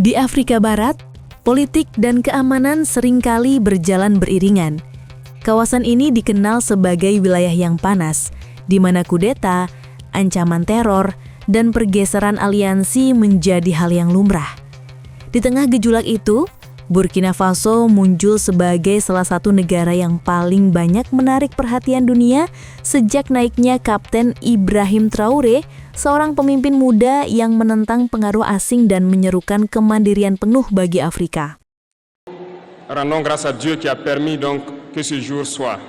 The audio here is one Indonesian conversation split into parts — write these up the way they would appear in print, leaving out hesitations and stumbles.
Di Afrika Barat, politik dan keamanan seringkali berjalan beriringan. Kawasan ini dikenal sebagai wilayah yang panas, di mana kudeta, ancaman teror, dan pergeseran aliansi menjadi hal yang lumrah. Di tengah gejolak itu, Burkina Faso muncul sebagai salah satu negara yang paling banyak menarik perhatian dunia sejak naiknya Kapten Ibrahim Traoré, seorang pemimpin muda yang menentang pengaruh asing dan menyerukan kemandirian penuh bagi Afrika. Rendons grâce à Dieu qui a permis donc que ce jour soit.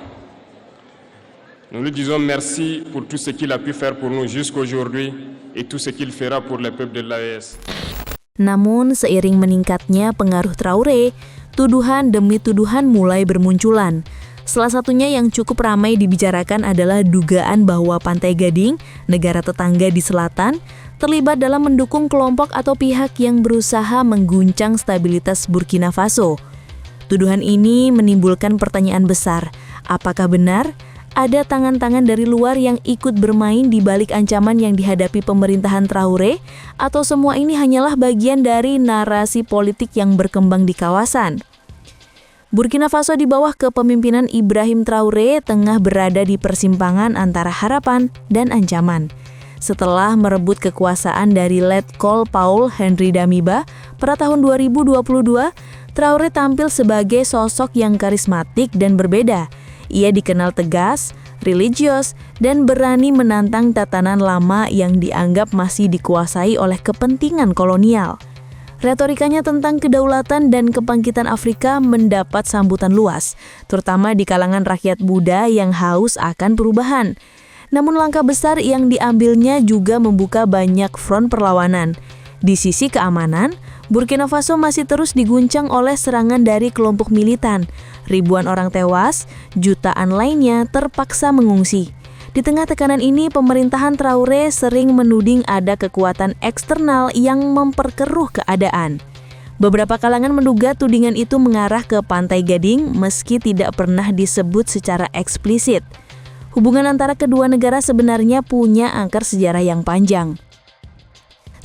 Nous lui disons merci pour tout ce qu'il a pu faire pour nous jusqu'aujourd'hui et tout ce qu'il fera pour les peuples de l'AES. Namun, seiring meningkatnya pengaruh Traoré, tuduhan demi tuduhan mulai bermunculan. Salah satunya yang cukup ramai dibicarakan adalah dugaan bahwa Pantai Gading, negara tetangga di selatan, terlibat dalam mendukung kelompok atau pihak yang berusaha mengguncang stabilitas Burkina Faso. Tuduhan ini menimbulkan pertanyaan besar, apakah benar ada tangan-tangan dari luar yang ikut bermain di balik ancaman yang dihadapi pemerintahan Traoré, atau semua ini hanyalah bagian dari narasi politik yang berkembang di kawasan? Burkina Faso di bawah kepemimpinan Ibrahim Traoré tengah berada di persimpangan antara harapan dan ancaman. Setelah merebut kekuasaan dari Letkol Paul Henri Damiba pada tahun 2022, Traoré tampil sebagai sosok yang karismatik dan berbeda. Ia dikenal tegas, religius, dan berani menantang tatanan lama yang dianggap masih dikuasai oleh kepentingan kolonial. Retorikanya tentang kedaulatan dan kebangkitan Afrika mendapat sambutan luas, terutama di kalangan rakyat muda yang haus akan perubahan. Namun langkah besar yang diambilnya juga membuka banyak front perlawanan. Di sisi keamanan, Burkina Faso masih terus diguncang oleh serangan dari kelompok militan. Ribuan orang tewas, jutaan lainnya terpaksa mengungsi. Di tengah tekanan ini, pemerintahan Traoré sering menuding ada kekuatan eksternal yang memperkeruh keadaan. Beberapa kalangan menduga tudingan itu mengarah ke Pantai Gading meski tidak pernah disebut secara eksplisit. Hubungan antara kedua negara sebenarnya punya akar sejarah yang panjang.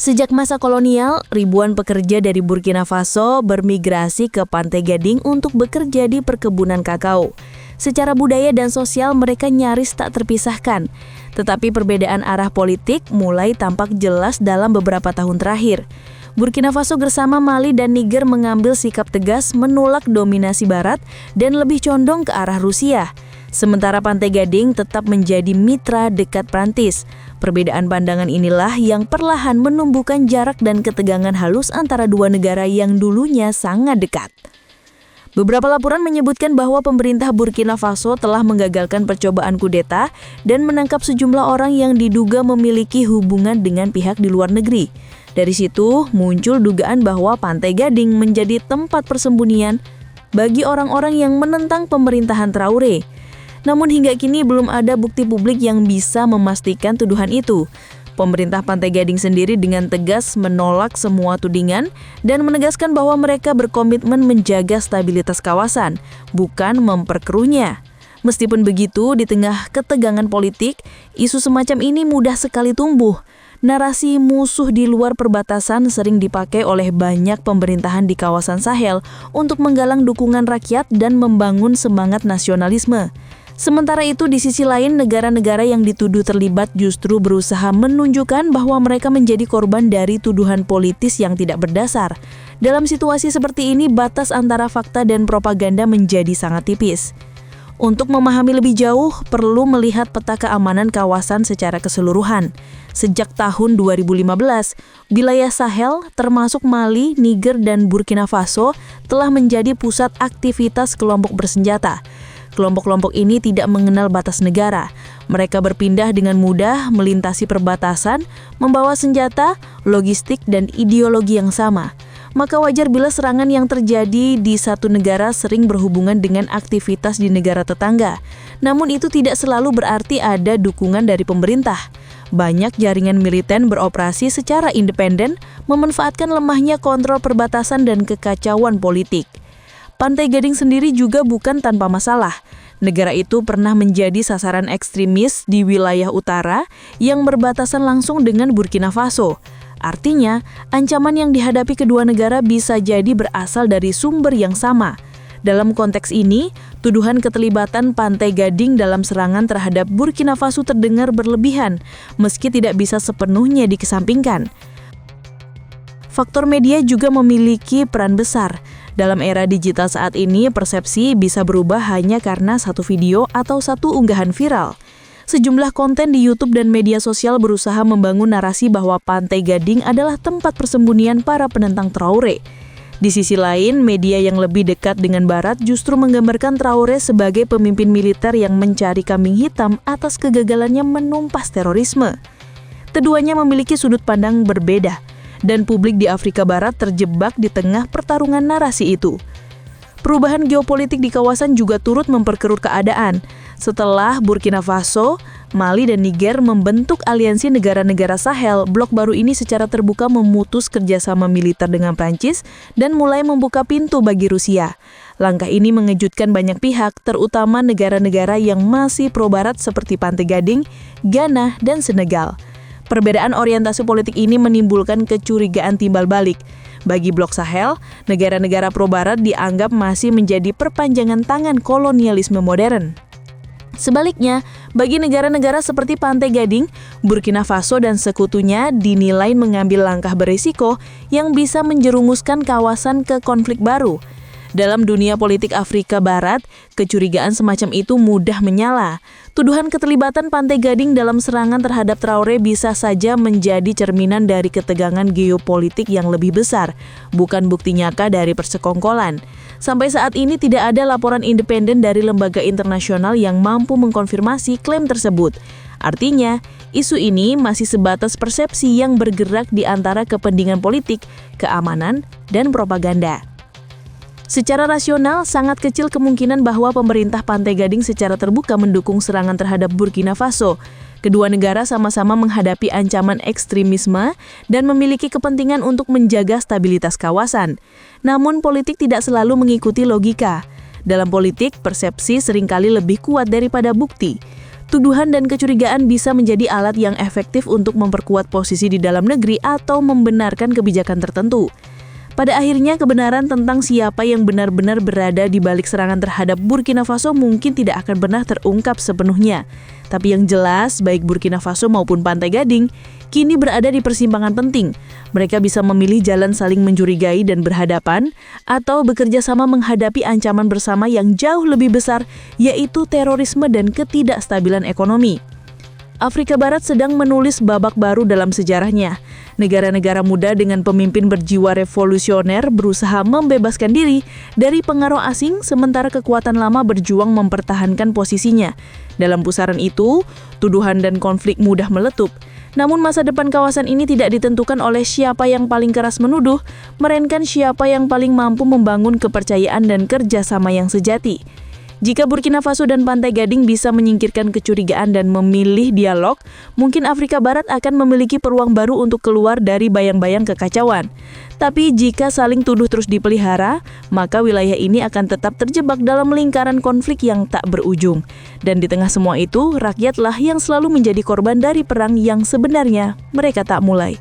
Sejak masa kolonial, ribuan pekerja dari Burkina Faso bermigrasi ke Pantai Gading untuk bekerja di perkebunan kakao. Secara budaya dan sosial mereka nyaris tak terpisahkan. Tetapi perbedaan arah politik mulai tampak jelas dalam beberapa tahun terakhir. Burkina Faso bersama Mali dan Niger mengambil sikap tegas menolak dominasi Barat dan lebih condong ke arah Rusia. Sementara Pantai Gading tetap menjadi mitra dekat Prancis. Perbedaan pandangan inilah yang perlahan menumbuhkan jarak dan ketegangan halus antara dua negara yang dulunya sangat dekat. Beberapa laporan menyebutkan bahwa pemerintah Burkina Faso telah menggagalkan percobaan kudeta dan menangkap sejumlah orang yang diduga memiliki hubungan dengan pihak di luar negeri. Dari situ muncul dugaan bahwa Pantai Gading menjadi tempat persembunyian bagi orang-orang yang menentang pemerintahan Traoré. Namun hingga kini belum ada bukti publik yang bisa memastikan tuduhan itu. Pemerintah Pantai Gading sendiri dengan tegas menolak semua tudingan dan menegaskan bahwa mereka berkomitmen menjaga stabilitas kawasan, bukan memperkeruhnya. Meskipun begitu, di tengah ketegangan politik, isu semacam ini mudah sekali tumbuh. Narasi musuh di luar perbatasan sering dipakai oleh banyak pemerintahan di kawasan Sahel untuk menggalang dukungan rakyat dan membangun semangat nasionalisme. Sementara itu, di sisi lain, negara-negara yang dituduh terlibat justru berusaha menunjukkan bahwa mereka menjadi korban dari tuduhan politis yang tidak berdasar. Dalam situasi seperti ini, batas antara fakta dan propaganda menjadi sangat tipis. Untuk memahami lebih jauh, perlu melihat peta keamanan kawasan secara keseluruhan. Sejak tahun 2015, wilayah Sahel termasuk Mali, Niger, dan Burkina Faso telah menjadi pusat aktivitas kelompok bersenjata. Kelompok-kelompok ini tidak mengenal batas negara. Mereka berpindah dengan mudah melintasi perbatasan, membawa senjata, logistik, dan ideologi yang sama. Maka wajar bila serangan yang terjadi di satu negara sering berhubungan dengan aktivitas di negara tetangga. Namun itu tidak selalu berarti ada dukungan dari pemerintah. Banyak jaringan militer beroperasi secara independen, memanfaatkan lemahnya kontrol perbatasan dan kekacauan politik. Pantai Gading sendiri juga bukan tanpa masalah. Negara itu pernah menjadi sasaran ekstremis di wilayah utara yang berbatasan langsung dengan Burkina Faso. Artinya, ancaman yang dihadapi kedua negara bisa jadi berasal dari sumber yang sama. Dalam konteks ini, tuduhan keterlibatan Pantai Gading dalam serangan terhadap Burkina Faso terdengar berlebihan, meski tidak bisa sepenuhnya dikesampingkan. Faktor media juga memiliki peran besar. Dalam era digital saat ini, persepsi bisa berubah hanya karena satu video atau satu unggahan viral. Sejumlah konten di YouTube dan media sosial berusaha membangun narasi bahwa Pantai Gading adalah tempat persembunyian para penentang Traoré. Di sisi lain, media yang lebih dekat dengan Barat justru menggambarkan Traoré sebagai pemimpin militer yang mencari kambing hitam atas kegagalannya menumpas terorisme. Keduanya memiliki sudut pandang berbeda, dan publik di Afrika Barat terjebak di tengah pertarungan narasi itu. Perubahan geopolitik di kawasan juga turut memperkeruh keadaan. Setelah Burkina Faso, Mali, dan Niger membentuk aliansi negara-negara Sahel, blok baru ini secara terbuka memutus kerjasama militer dengan Prancis dan mulai membuka pintu bagi Rusia. Langkah ini mengejutkan banyak pihak, terutama negara-negara yang masih pro-barat seperti Pantai Gading, Ghana, dan Senegal. Perbedaan orientasi politik ini menimbulkan kecurigaan timbal balik. Bagi blok Sahel, negara-negara pro-barat dianggap masih menjadi perpanjangan tangan kolonialisme modern. Sebaliknya, bagi negara-negara seperti Pantai Gading, Burkina Faso dan sekutunya dinilai mengambil langkah berisiko yang bisa menjerumuskan kawasan ke konflik baru. Dalam dunia politik Afrika Barat, kecurigaan semacam itu mudah menyala. Tuduhan keterlibatan Pantai Gading dalam serangan terhadap Traoré bisa saja menjadi cerminan dari ketegangan geopolitik yang lebih besar, bukan bukti nyata dari persekongkolan. Sampai saat ini tidak ada laporan independen dari lembaga internasional yang mampu mengkonfirmasi klaim tersebut. Artinya, isu ini masih sebatas persepsi yang bergerak di antara kepentingan politik, keamanan, dan propaganda. Secara rasional, sangat kecil kemungkinan bahwa pemerintah Pantai Gading secara terbuka mendukung serangan terhadap Burkina Faso. Kedua negara sama-sama menghadapi ancaman ekstremisme dan memiliki kepentingan untuk menjaga stabilitas kawasan. Namun, politik tidak selalu mengikuti logika. Dalam politik, persepsi seringkali lebih kuat daripada bukti. Tuduhan dan kecurigaan bisa menjadi alat yang efektif untuk memperkuat posisi di dalam negeri atau membenarkan kebijakan tertentu. Pada akhirnya, kebenaran tentang siapa yang benar-benar berada di balik serangan terhadap Burkina Faso mungkin tidak akan pernah terungkap sepenuhnya. Tapi yang jelas, baik Burkina Faso maupun Pantai Gading kini berada di persimpangan penting. Mereka bisa memilih jalan saling mencurigai dan berhadapan, atau bekerja sama menghadapi ancaman bersama yang jauh lebih besar, yaitu terorisme dan ketidakstabilan ekonomi. Afrika Barat sedang menulis babak baru dalam sejarahnya. Negara-negara muda dengan pemimpin berjiwa revolusioner berusaha membebaskan diri dari pengaruh asing, sementara kekuatan lama berjuang mempertahankan posisinya. Dalam pusaran itu, tuduhan dan konflik mudah meletup. Namun masa depan kawasan ini tidak ditentukan oleh siapa yang paling keras menuduh, melainkan siapa yang paling mampu membangun kepercayaan dan kerjasama yang sejati. Jika Burkina Faso dan Pantai Gading bisa menyingkirkan kecurigaan dan memilih dialog, mungkin Afrika Barat akan memiliki peluang baru untuk keluar dari bayang-bayang kekacauan. Tapi jika saling tuduh terus dipelihara, maka wilayah ini akan tetap terjebak dalam lingkaran konflik yang tak berujung. Dan di tengah semua itu, rakyatlah yang selalu menjadi korban dari perang yang sebenarnya mereka tak mulai.